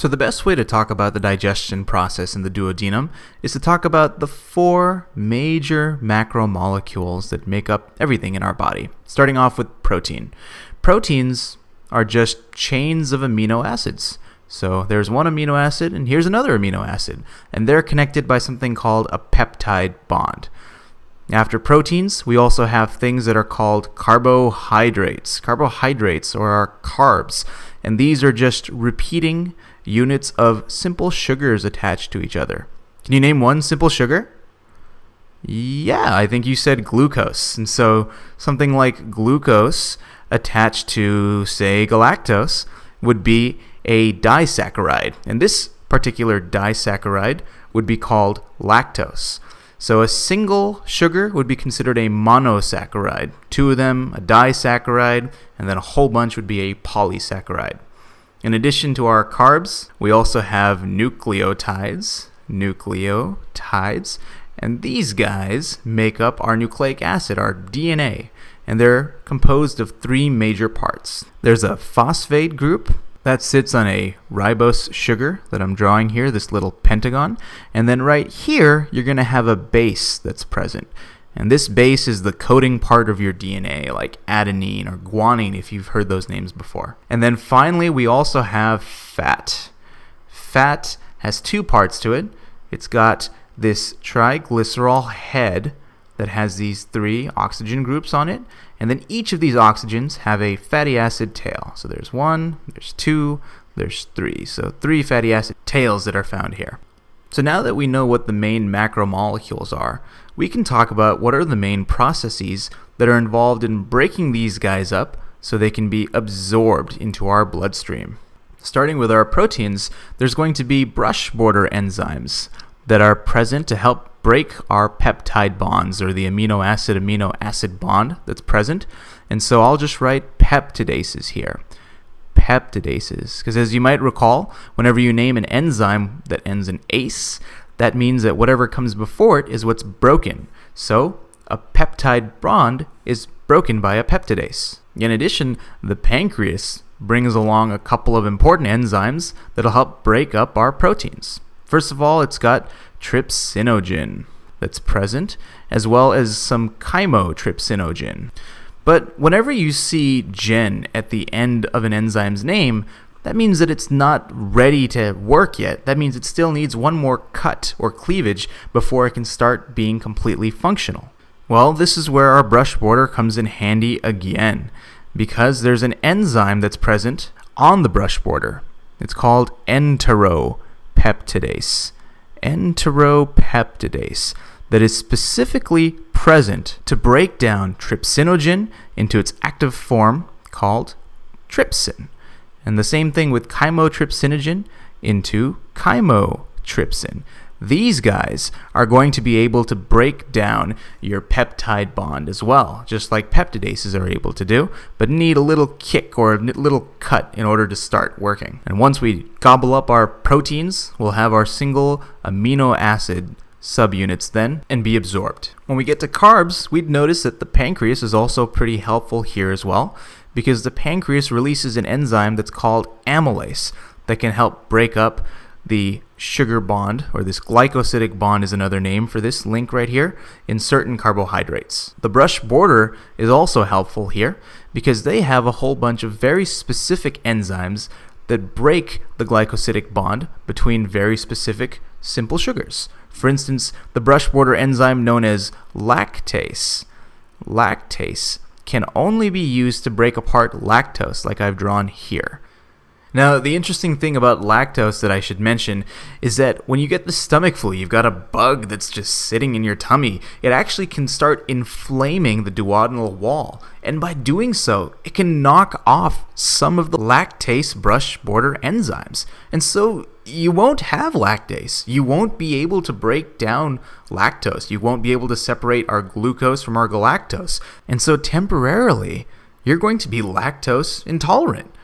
So the best way to talk about the digestion process in the duodenum is to talk about the 4 major macromolecules that make up everything in our body, starting off with protein. Proteins are just chains of amino acids. So there's one amino acid and here's another amino acid, and they're connected by something called a peptide bond. After proteins, we also have things that are called carbohydrates. Carbohydrates, or our carbs, and these are just repeating units of simple sugars attached to each other. Can you name one simple sugar? Yeah, I think you said glucose. And so something like glucose attached to, say, galactose would be a disaccharide. And this particular disaccharide would be called lactose. So a single sugar would be considered a monosaccharide. 2 of them, a disaccharide, and then a whole bunch would be a polysaccharide. In addition to our carbs, we also have nucleotides, and these guys make up our nucleic acid, our DNA, and they're composed of 3 major parts. There's a phosphate group that sits on a ribose sugar that I'm drawing here, this little pentagon, and then right here, you're going to have a base that's present. And this base is the coding part of your DNA, like adenine or guanine, if you've heard those names before. And then finally, we also have fat. Fat has 2 parts to it. It's got this triglycerol head that has these 3 oxygen groups on it. And then each of these oxygens have a fatty acid tail. So there's 1, there's 2, there's 3. So 3 fatty acid tails that are found here. So now that we know what the main macromolecules are, we can talk about what are the main processes that are involved in breaking these guys up so they can be absorbed into our bloodstream. Starting with our proteins, there's going to be brush border enzymes that are present to help break our peptide bonds, or the amino acid bond that's present. And so I'll just write peptidases here. Peptidases, because as you might recall, whenever you name an enzyme that ends in ase, that means that whatever comes before it is what's broken. So a peptide bond is broken by a peptidase. In addition, the pancreas brings along a couple of important enzymes that'll help break up our proteins. First of all, it's got trypsinogen that's present, as well as some chymotrypsinogen. But whenever you see gen at the end of an enzyme's name, that means that it's not ready to work yet. That means it still needs one more cut or cleavage before it can start being completely functional. Well, this is where our brush border comes in handy again, because there's an enzyme that's present on the brush border. It's called enteropeptidase. Enteropeptidase, that is specifically present to break down trypsinogen into its active form called trypsin. And the same thing with chymotrypsinogen into chymotrypsin. These guys are going to be able to break down your peptide bond as well, just like peptidases are able to do, but need a little kick or a little cut in order to start working. And once we gobble up our proteins, we'll have our single amino acid subunits then and be absorbed. When we get to carbs, we'd notice that the pancreas is also pretty helpful here as well, because the pancreas releases an enzyme that's called amylase that can help break up the sugar bond, or this glycosidic bond is another name for this link right here, in certain carbohydrates. The brush border is also helpful here because they have a whole bunch of very specific enzymes that break the glycosidic bond between very specific simple sugars. For instance, the brush border enzyme known as lactase. Lactase can only be used to break apart lactose, like I've drawn here. Now, the interesting thing about lactose that I should mention is that when you get the stomach flu, you've got a bug that's just sitting in your tummy, it actually can start inflaming the duodenal wall. And by doing so, it can knock off some of the lactase brush border enzymes. And so you won't have lactase. You won't be able to break down lactose. You won't be able to separate our glucose from our galactose. And so temporarily, you're going to be lactose intolerant.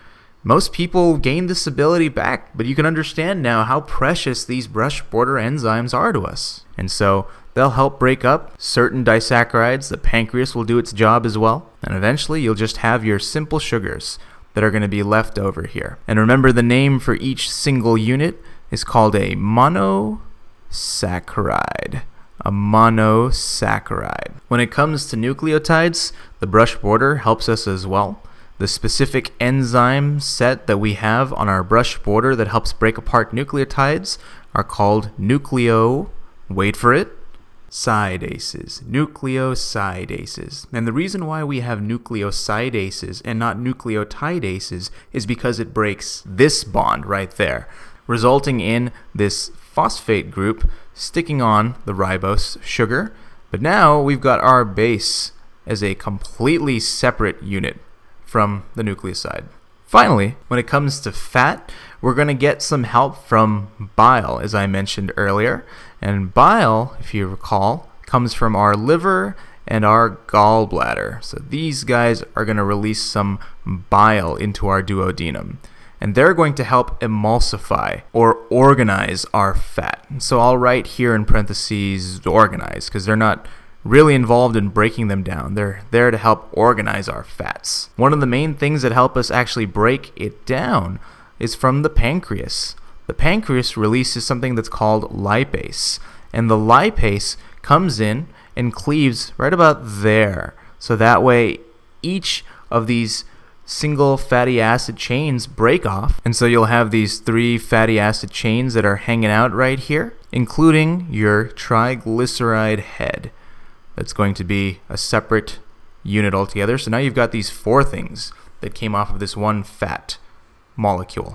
Most people gain this ability back, but you can understand now how precious these brush border enzymes are to us. And so they'll help break up certain disaccharides. The pancreas will do its job as well. And eventually you'll just have your simple sugars that are going to be left over here. And remember, the name for each single unit is called a monosaccharide. A monosaccharide. When it comes to nucleotides, the brush border helps us as well. The specific enzyme set that we have on our brush border that helps break apart nucleotides are called wait for it, sidases. Nucleosidases. And the reason why we have nucleosidases and not nucleotidases is because it breaks this bond right there, resulting in this phosphate group sticking on the ribose sugar. But now we've got our base as a completely separate unit from the nucleoside. Finally, when it comes to fat, we're going to get some help from bile, as I mentioned earlier. And bile, if you recall, comes from our liver and our gallbladder. So these guys are going to release some bile into our duodenum. And they're going to help emulsify or organize our fat. So I'll write here in parentheses organize, because they're not really involved in breaking them down. They're there to help organize our fats. One of the main things that help us actually break it down is from the pancreas. The pancreas releases something that's called lipase. And the lipase comes in and cleaves right about there. So that way each of these single fatty acid chains break off, and so you'll have these 3 fatty acid chains that are hanging out right here, including your triglyceride head. That's going to be a separate unit altogether. So now you've got these 4 things that came off of this one fat molecule.